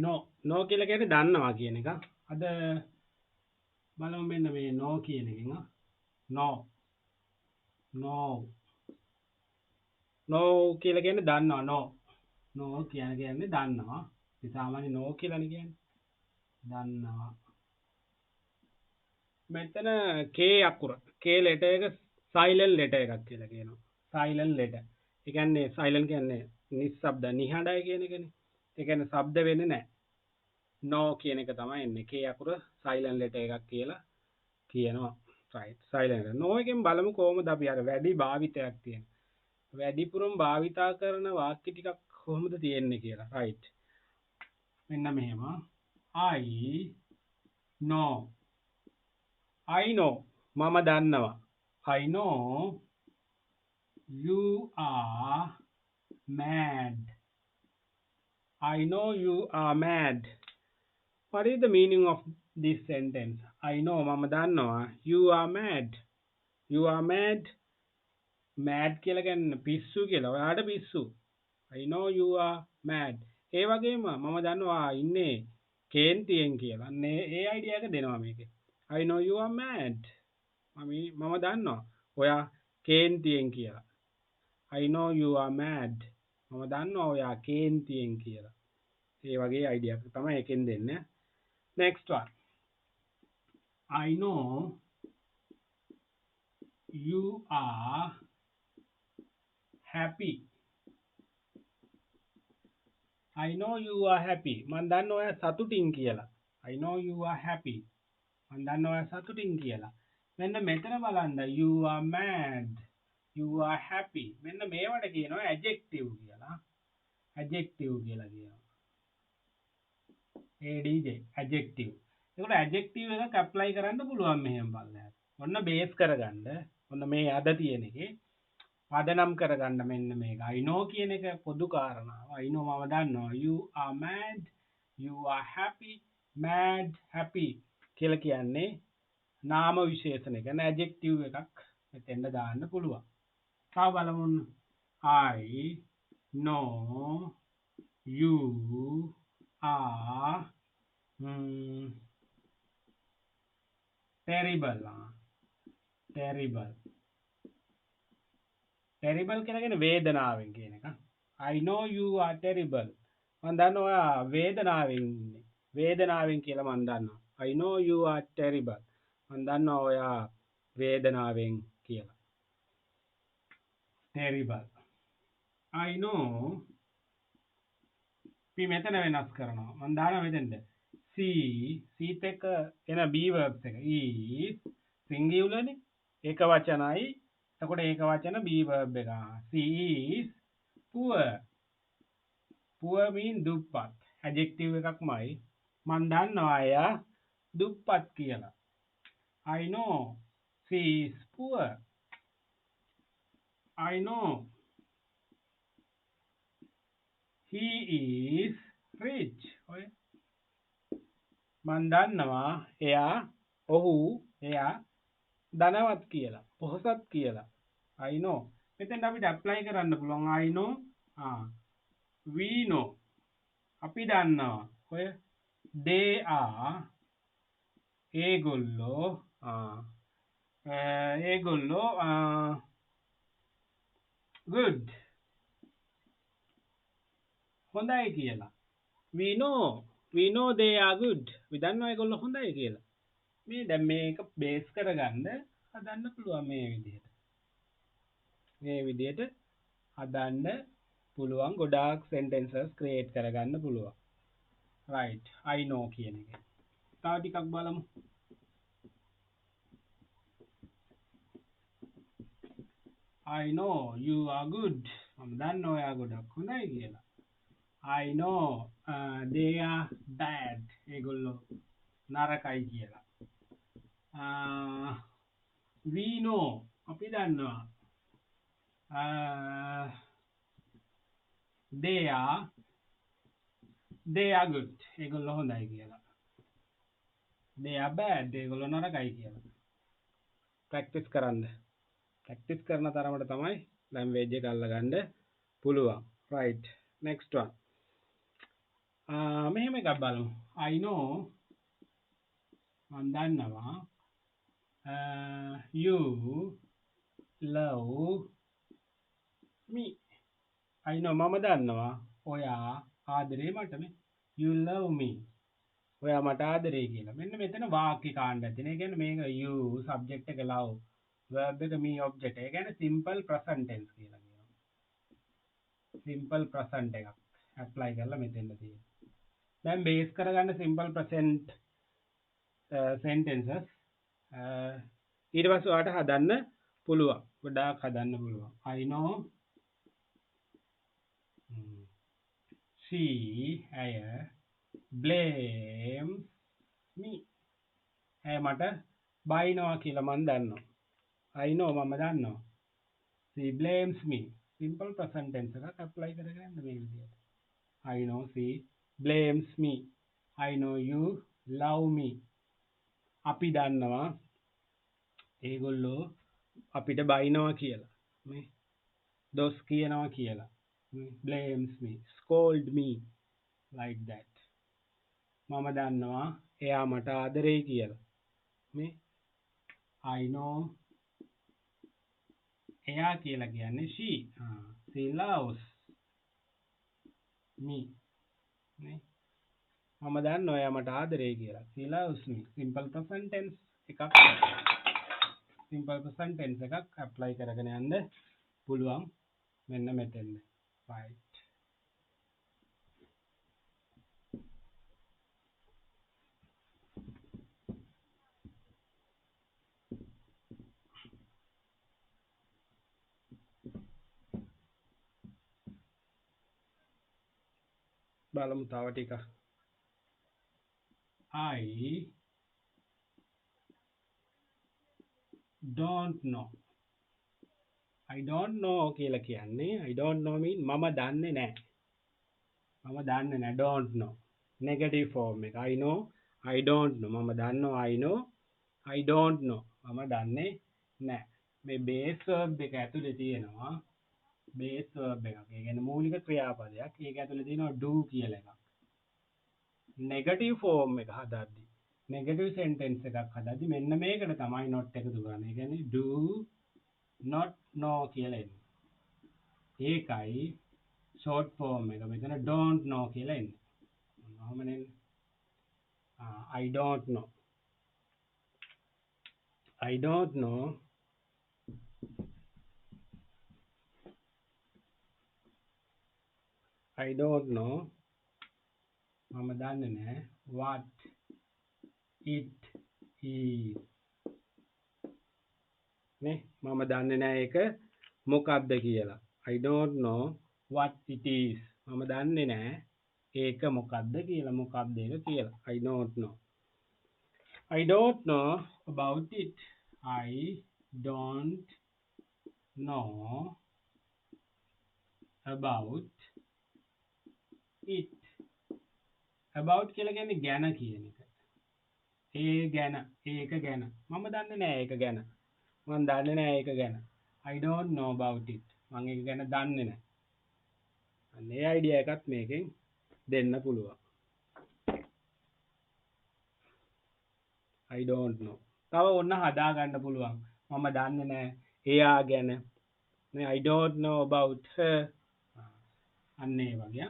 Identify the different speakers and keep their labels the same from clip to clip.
Speaker 1: no no කියලා කියන්නේ දන්නවා කියන එක. අද බලමු මෙන්න මේ no කියන එකෙන් no no no කියලා කියන්නේ දන්නවා no no කියන්නේ දන්නවා. ඉතින් සාමාන්‍ය no කියලානේ කියන්නේ. දන්නවා. මෙතන K අකුර K letter එක silent letter එකක් කියලා කියනවා. silent letter. ඒ කියන්නේ silent කියන්නේ නිස්සබ්ද නිහඬයි කියන එකනේ. ඒ කියන්නේ ශබ්ද වෙන්නේ නැහැ. no කියන එක තමයි එන්නේ. K අකුර silent letter එකක් කියලා කියනවා. right. silent letter. no එකෙන් බලමු කොහොමද අපි අර වැඩි භාවිතයක් තියෙන. වැඩිපුරම භාවිතා කරන වාක්‍ය ටිකක් කොහොමද තියෙන්නේ කියලා. right. මෙන්න මෙහෙම. I know I know මම දන්නවා. I know you are mad. I know you are mad. What is the meaning of this sentence? I know මම දන්නවා. You are mad. You are mad. Mad කියලා කියන්නේ පිස්සු කියලා. ඔයාට පිස්සු. I know you are mad. ඒ වගේම මම දන්නවා ඉන්නේ කේන්තියෙන් කියලා. අන්න ඒ අයිඩියා එක දෙනවා මේකේ. I know you are mad. මම දන්නවා ඔයා කේන්තියෙන් කියලා. I know you are mad. මම දන්නවා ඔයා කේන්තියෙන් කියලා. ඒ වගේ අයිඩියා එකක් තමයි එකෙන් දෙන්නේ. Next one. I know you are happy. I know you are happy. මම දන්නවා ඔයා සතුටින් කියලා. I know you are happy. මම දන්නවා ඔයා සතුටින් කියලා. මෙන්න මෙතන බලන්න you are mad. You are happy. මෙන්න මේවට කියනවා adjective කියලා. adjective කියලා කියනවා. ADJ adjective. ඒකට adjective එකක් apply කරන්න පුළුවන් මෙහෙම බලන්න. ඔන්න base කරගන්න. ඔන්න මේ අද තියෙන එකේ පදනම් කරගන්න මෙන්න මේක. I know කියන එක පොදු කාරණාව. I know මම දන්නවා. You are mad. You are happy. Mad happy කියලා කියන්නේ නාම විශේෂණයක නේ adjective එකක් මෙතෙන්ද දාන්න පුළුවන්. තව බලමු. I know you are terrible. terrible. terrible කියලා කියන්නේ වේදනාවෙන් කියන එක. I know you are terrible. මම දන්නවා ඔයා වේදනාවෙන් ඉන්නේ. වේදනාවෙන් කියලා මම දන්නවා. I know you are terrible. මම දන්නවා ඔයා වේදනාවෙන් කියලා. terrible. I know අපි මෙතන වෙනස් කරනවා. මම දානවා මෙතෙන්ද. සීත් එක්ක එන be verbs එක. is singular නේ. ඒක වචනයි. එතකොට ඒක වචන be verb එක. She is poor. poor mean දුප්පත්. adjective එකක්මයි. මම දන්නවා එයා දුප්පත් කියලා. I know she is poor. I know he is rich. ඔය මම දන්නවා එයා ධනවත් කියලා. පොහොසත් කියලා. I know. මෙතෙන් අපිට apply කරන්න පුළුවන් I know. we know. අපි දන්නවා. ඔය they are ඒගොල්ලෝ good. හොඳයි කියලා. we know they are good. we දන්නවා ඒගොල්ලෝ හොඳයි කියලා. මේ දැන් මේක බේස් කරගන්න හදන්න පුළුවන් මේ විදිහට. මේ විදිහට හදන්න පුළුවන් ගොඩාක් sentences create කරගන්න පුළුවන්. right. I know කියන එක. තව ටිකක් බලමු. I know you are good. මම දන්නවා ඔයා ගොඩක් හොඳයි කියලා. I know they are bad. ඒගොල්ලෝ නරකයි කියලා. we know අපි දන්නවා they are good. ඒගොල්ලෝ හොඳයි කියලා. they are bad. ඒගොල්ලෝ නරකයි කියලා. practice කරන්න. practice කරන තරමට තමයි language එක අල්ලගන්න පුළුවන්. right. next one. මෙහෙම එකක් බලමු. I know මම දන්නවා you love me. I know මම දන්නවා ඔයා ආදරේ මටනේ. You love me. ඔයා මට ආදරේ කියලා. මෙන්න මෙතන වාක්‍ය කාණ්ඩයක් තියෙනවා. ඒ කියන්නේ මේක you subject එක love verb එක me object. ඒ කියන්නේ simple present tense කියලා කියනවා. simple present එකක් apply කරලා මෙතෙන්ද තියෙනවා. දැන් බේස් කරගන්න simple present sentences ඊට පස්සේ ඔයාලට හදන්න පුළුවන්. ගොඩාක් හදන්න පුළුවන්. I know she ඇය blames me. ඇය මට බයිනවා කියලා මම දන්නවා. I know මම දන්නවා. She blames me. simple present tense එකක් apply කරගන්න මේ විදිහට. I know she blames me. I know you love me. අපි දන්නවා ඒගොල්ලෝ අපිට බයිනවා කියලා. මේ දොස් කියනවා කියලා. blames me, scold me like that. මම දන්නවා එයා මට ආදරෙයි කියලා. මේ I know එයා කියලා කියන්නේ she loves me. මේ මම දන්නවා එයා මට ආදරෙයි කියලා. she loves me. simple present tense එකක් simple present tense එකක් apply කරගෙන යන්න පුළුවන් මෙන්න මෙතෙන්ද. right. බලමු තව ටික. I don't know. I don't know කියලා කියන්නේ I don't know mean මම දන්නේ නැහැ. මම දන්නේ නැහැ don't know. negative form එක. I know I don't know. මම දන්නවා I know I don't know. මම දන්නේ නැහැ. මේ base verb එක ඇතුලේ තියෙනවා base verb එකක්. ඒ කියන්නේ මූලික ක්‍රියාපදයක්. ඒක ඇතුලේ තියෙනවා do කියලා එකක්. negative form එක හදද්දි negative sentence එකක් හදද්දි මෙන්න මේකට තමයි not එකතු කරන්නේ. ඒ කියන්නේ do not know කියලා එන්නේ. ඒකයි short form එක මෙතන don't know කියලා එන්නේ. මොනවමනේ I don't know. I don't know. I don't know. මම දන්නේ නැහැ what it is. නේ මම දන්නේ නැහැ ඒක මොකක්ද කියලා. I don't know what it is. මම දන්නේ නැහැ ඒක මොකක්ද කියලා. මොකක්ද ඒක කියලා. I don't know. I don't know about it. I don't know about it. about කියලා කියන්නේ ගැන කියන එක. ඒ ගැන ඒක ගැන මම දන්නේ නැහැ ඒක ගැන. මම දන්නේ නැහැ ඒක ගැන. I don't know about it. මම ඒක ගැන දන්නේ නැහැ. අන්න ඒ අයිඩියා එකත් මේකෙන් දෙන්න පුළුවන්. I don't know. තව ඔන්න හදා ගන්න පුළුවන්. මම දන්නේ නැහැ එයා ගැන. I don't know about her. අන්න ඒ වගේ.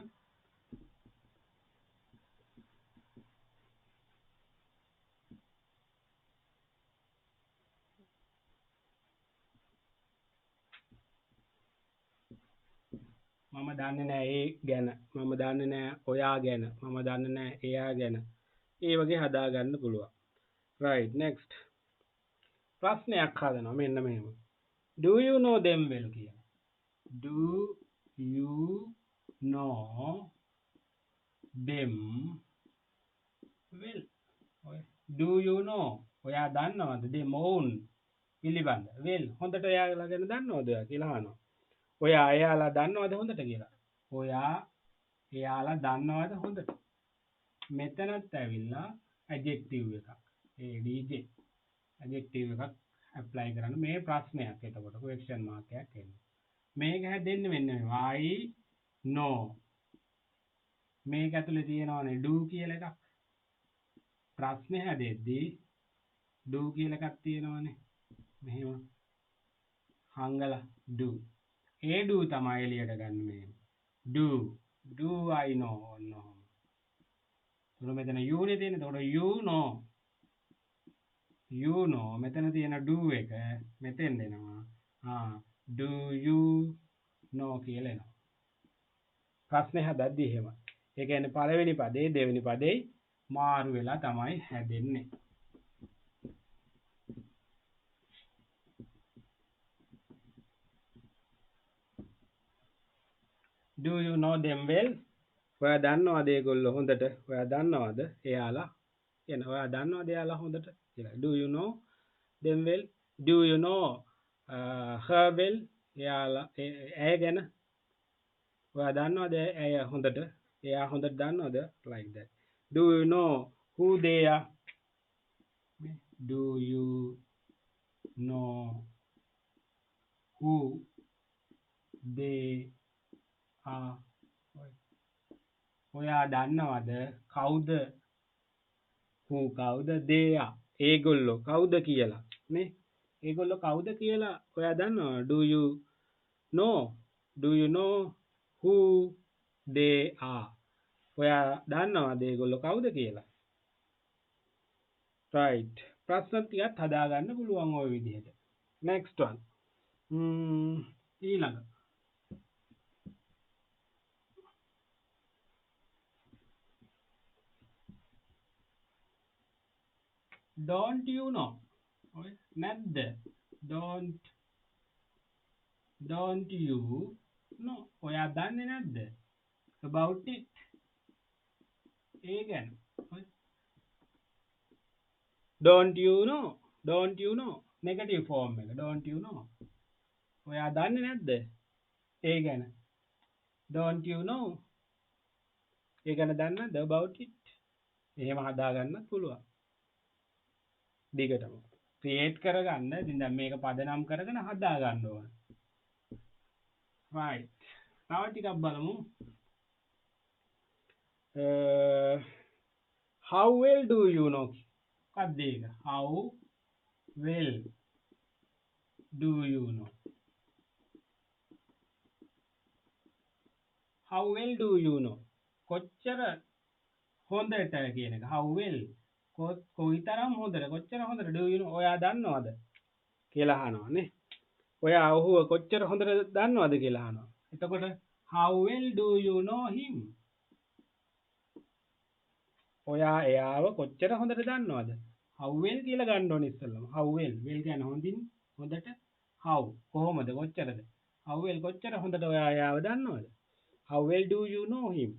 Speaker 1: මම දන්නේ නැහැ ඒ ගැන. මම දන්නේ නැහැ ඔයා ගැන. මම දන්නේ නැහැ එයා ගැන. ඒ වගේ හදා ගන්න පුළුවන්. right next. ප්‍රශ්නයක් හදනවා මෙන්න මෙහෙම. do you know them well කියලා. do you know them well. do you know ඔයා දන්නවද them ඔවුන් පිළිබඳ well හොඳට ඔයාලා ගැන දන්නවද ඔයා කියලා අහනවා. ඔයා එයාලා දන්නවද හොඳට කියලා. ඔයා එයාලා දන්නවද හොඳට. මෙතනත් ඇවිල්ලා adjective එකක්. adj adjective එකක් apply කරන්න මේ ප්‍රශ්නයක්. එතකොට question mark එකක් එන්නේ. මේක හැදෙන්නේ මෙන්න I know මේක ඇතුලේ තියෙනවානේ do කියලා එකක්. ප්‍රශ්නේ හැදෙද්දී do කියලා එකක් තියෙනවානේ. මෙහෙම හංගලා do. ඒ do තමයි එළියට ගන්න මේ. Do. Do I know ඔන්න ඔහොම. එතකොට මෙතන you නේ තියෙන්නේ. එතකොට you know. You know මෙතන තියෙන do එක මෙතෙන් දෙනවා. Do you know කියලා එනවා. ප්‍රශ්නේ හදද්දි එහෙම. ඒ කියන්නේ පළවෙනි පදේ දෙවෙනි පදේ මාරු වෙලා තමයි හැදෙන්නේ. Do you know them well? ඔයා දන්නවද ඒගොල්ලෝ හොඳට? ඔයා දන්නවද එයාලා? කියන ඔයා දන්නවද එයාලා හොඳට කියලා. Do you know them well? Do you know her well? එයාලා ඇය ගැන ඔයා දන්නවද ඇය හොඳට? එයා හොඳට දන්නවද? Like that. Do you know who they are? Do you know who they are? ඔයා දන්නවද කවුද who කවුද they are ඒගොල්ලෝ කවුද කියලා නේ ඒගොල්ලෝ කවුද කියලා ඔයා දන්නවද do you know who they are ඔයා දන්නවද ඒගොල්ලෝ කවුද කියලා right ප්‍රශ්න ටිකක් හදාගන්න පුළුවන් ওই විදිහට next one ඊළඟ don't you know නැද්ද don't you know ඔයා දන්නේ නැද්ද about it ඒ ගැන don't you know negative form එක don't you know ඔයා දන්නේ නැද්ද ඒ ගැන don't you know ඒ ගැන දන්නේ නැද්ද about it එහෙම හදාගන්නත් පුළුවන් දිගටම ක්‍රියේට් කරගන්න ඉතින් දැන් මේක පදනම් කරගෙන හදා ගන්න ඕන right තව ටිකක් බලමු how well do you know මොකක්ද ඒක how well do you know how well do you know කොච්චර හොඳට කියන එක how well කොයිතරම් හොඳට කොච්චර හොඳට do you know ඔයා දන්නවද කියලා අහනවා නේ ඔයා ඔහුව කොච්චර හොඳට දන්නවද කියලා අහනවා එතකොට how well do you know him ඔයා එයාව කොච්චර හොඳට දන්නවද how well කියලා ගන්න ඕනේ ඉස්සෙල්ලාම how well කියන්නේ හොඳින් හොඳට how කොහොමද කොච්චරද how well කොච්චර හොඳට ඔයා එයාව දන්නවද how well do you know him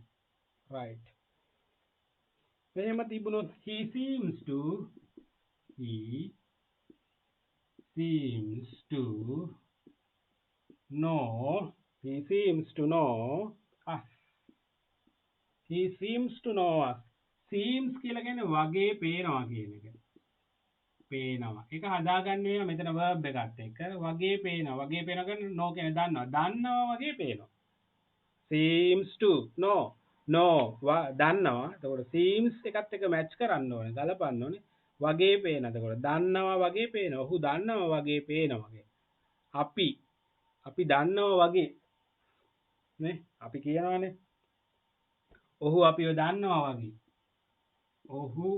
Speaker 1: right එහෙම තිබුණොත් he seems to know us he seems to know us seems කියලා කියන්නේ වගේ පේනවා කියන එක පේනවා ඒක හදාගන්න වෙනවා මෙතන verb එකත් එක්ක වගේ පේනවා කියන්නේ no කියන්නේ දන්නවා වගේ පේනවා seems to know දන්නවා එතකොට seems එකත් එක්ක මැච් කරන්න ඕනේ ගලපන්න ඕනේ වගේ පේන එතකොට දන්නවා වගේ පේනවා ඔහු දන්නවා වගේ පේනවා වගේ අපි දන්නවා වගේ නේ අපි කියනවානේ ඔහු අපිව දන්නවා වගේ ඔහු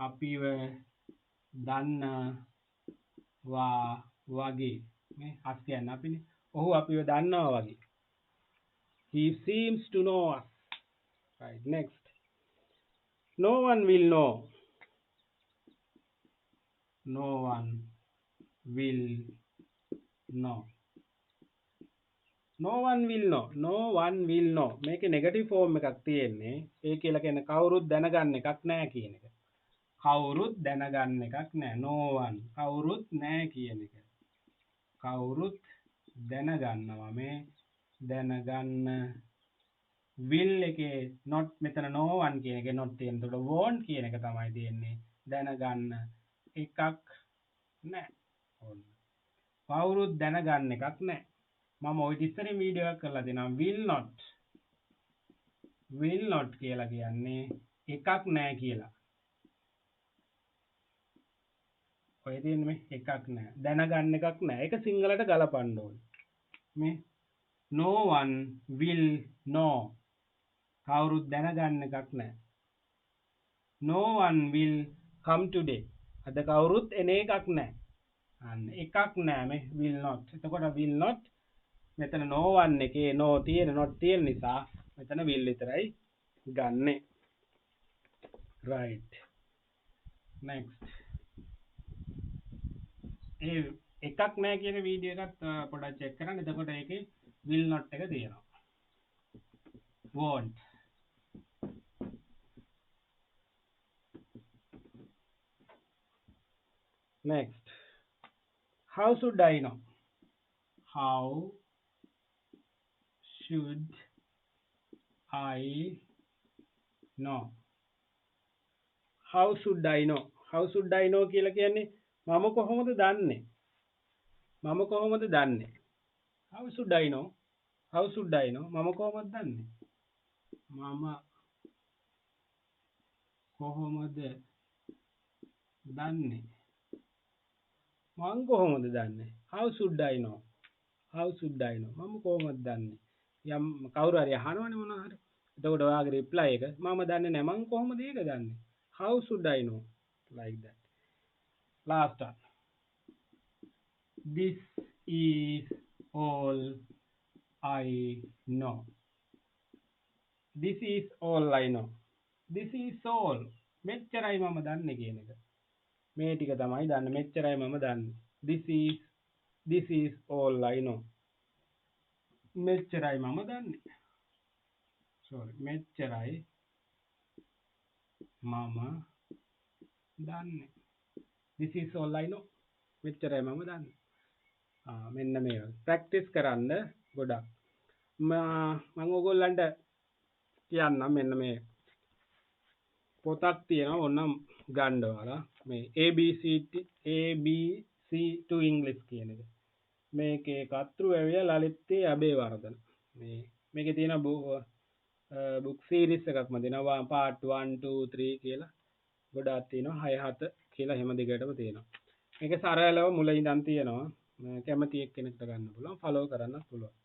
Speaker 1: අපිව දන්නවා වගේ නේ අස් කියන්නේ අපිනේ ඔහු අපිව දන්නවා වගේ he seems to know us right next no one will know no one will know මේකේ නෙගටිව් ෆෝම් එකක් තියෙන්නේ ඒ කියලා කියන්නේ කවුරුත් දැනගන්න එකක් නෑ කියන එක කවුරුත් දැනගන්න එකක් නෑ no one කවුරුත් නෑ කියන එක කවුරුත් දැනගන්නවා මේ දැනගන්න will එකේ not මෙතන no one කියන එකේ not තියෙන. එතකොට won't කියන එක තමයි තියෙන්නේ. දැනගන්න එකක් නෑ. ඕන්න. කවුරුත් දැනගන්න එකක් නෑ. මම ඔය ඉස්සරින් වීඩියෝ එකක් කරලා දෙනවා will not will not කියලා කියන්නේ එකක් නැහැ කියලා. ඔය තියෙන්නේ මේ එකක් නැහැ. දැනගන්න එකක් නැහැ. ඒක සිංහලට ගලපන්න ඕනේ. මේ no one will know. කවුරුත් දැනගන්න එකක් නැහැ. No one will come today. අද කවුරුත් එන එකක් නැහැ. අන්න එකක් නැහැ මේ will not. එතකොට will not මෙතන no one එකේ no තියෙන not තියෙන නිසා මෙතන will විතරයි ගන්නෙ. right. next. ඒ එකක් නැහැ කියන වීඩියෝ එකත් පොඩ්ඩක් චෙක් කරන්න. එතකොට ඒකේ will not එක තියෙනවා. won't. next. how should I know? how should I know? how should I know? how should I know කියලා කියන්නේ මම කොහොමද දන්නේ? මම කොහොමද දන්නේ? how should I know? how should I know? මම කොහොමද දන්නේ? මම කොහොමද දන්නේ? මං කොහොමද දන්නේ? how should I know? how should I know? මම කොහොමද දන්නේ? යම් කවුරු හරි අහනවනේ මොනවා හරි. එතකොට ඔයාගේ reply එක මම දන්නේ නැහැ. මං කොහොමද ඒක දන්නේ? how should I know? like that. last one. this is all I know. this is all I know. this is all. මෙච්චරයි මම දන්නේ කියන එක. මේ ටික තමයි දන්නේ. මෙච්චරයි මම දන්නේ. this is all I know. මෙච්චරයි මම දන්නේ. sorry. මෙච්චරයි මම දන්නේ. this is all I know. මෙච්චරයි මම දන්නේ. මෙන්න මේ ප්‍රැක්ටිස් කරන්න ගොඩක්. මම ඔයගොල්ලන්ට කියන්නම් මෙන්න මේ පොතක් තියෙනවා ඕනම් ගන්න ඔයාලා. මේ ABC to English කියන එක. මේකේ කතෘ වැවිය ලලිත්තේ අබේවර්ධන. මේකේ තියෙන බුක් සීරීස් එකක්ම දෙනවා. part 1 2 3 කියලා ගොඩාක් තියෙනවා. 6 7 කියලා හැම දිගටම තියෙනවා. මේක සරලව මුල ඉඳන් තියෙනවා. කැමති එක්කෙනෙක්ට ගන්න පුළුවන්. ෆලෝ කරන්නත් පුළුවන්.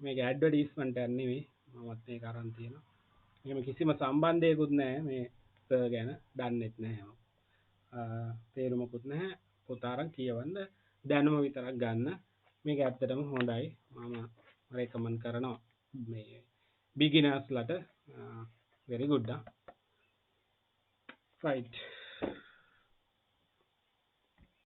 Speaker 1: මේක ඇඩ්වර්ටයිස්මන්ට් එකක් නෙවෙයි. මමත් මේක අරන් තියෙනවා. එහෙම කිසිම සම්බන්ධයකුත් නැහැ මේ සර් ගැන. දන්නෙත් නැහැ. තේරුමකුත් නැහැ. පොත අරන් කියවන්න දැනුම විතරක් ගන්න. මේක ඇත්තටම හොඳයි. මම රෙකමන්ඩ් කරනවා මේ බිගිනර්ස්ලට very good. right.